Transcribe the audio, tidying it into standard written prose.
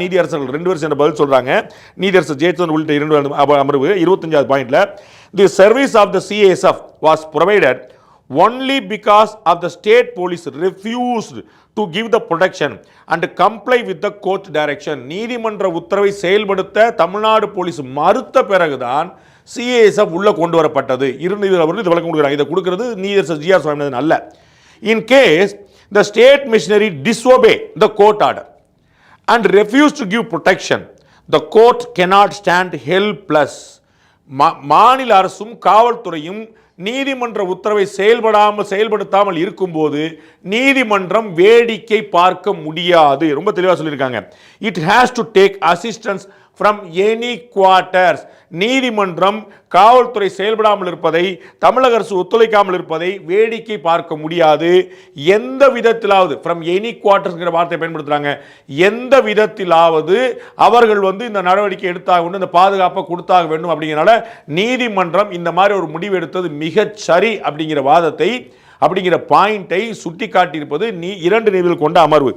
நீதியரசர்கள் 2 பேர் சேர்ந்த பதில் சொல்றாங்க. நீதியரசர் ஜெயச்சந்திரன் உள்ளிட்ட 2 அமர்வு 25வது பாயிண்ட்ல the service of the CASF was provided only because of the state police refused to give the protection and comply with the court direction. நீதிமன்ற உத்தரவை செயல்படுத்த தமிழ்நாடு போலீஸ் மறுத்த பிறகுதான் CASF உள்ள கொண்டு வரப்பட்டது. அவர்கள் இது விளக்கம் கொடுக்குறாங்க. இதை கொடுக்கிறது நீதியரசர் ஜி.ஆர். சுவாமிநாதன் அல்ல. In case the state machinery disobey the court order and refuse to give protection, the court cannot stand helpless. மாநில அரசும் காவல்துறையும் நீதிமன்ற உத்தரவை செயல்படுத்தாமல் இருக்கும்போது நீதிமன்றம் வேடிக்கை பார்க்க முடியாது. ரொம்ப தெளிவாக சொல்லியிருக்காங்க. It has to take assistance from any quarters. நீதிமன்றம் காவல்துறை செயல்படாமல் இருப்பதை, தமிழக அரசு ஒத்துழைக்காமல் இருப்பதை வேடிக்கை பார்க்க முடியாது. எந்த விதத்திலாவது, ஃப்ரம் எனி குவார்ட்டர்ஸ்ங்கிற வார்த்தையை பயன்படுத்துறாங்க, எந்த விதத்திலாவது அவர்கள் இந்த நடவடிக்கை எடுத்தாக வேண்டும், இந்த பாதுகாப்பை கொடுத்தாக வேண்டும். அப்படிங்கிறனால நீதிமன்றம் இந்த மாதிரி ஒரு முடிவு எடுத்தது மிகச் சரி அப்படிங்கிற வாதத்தை, அப்படிங்கிற பாயிண்டை சுட்டி காட்டியிருப்பது 2 நீதிபதிகள் கொண்ட அமர்வு.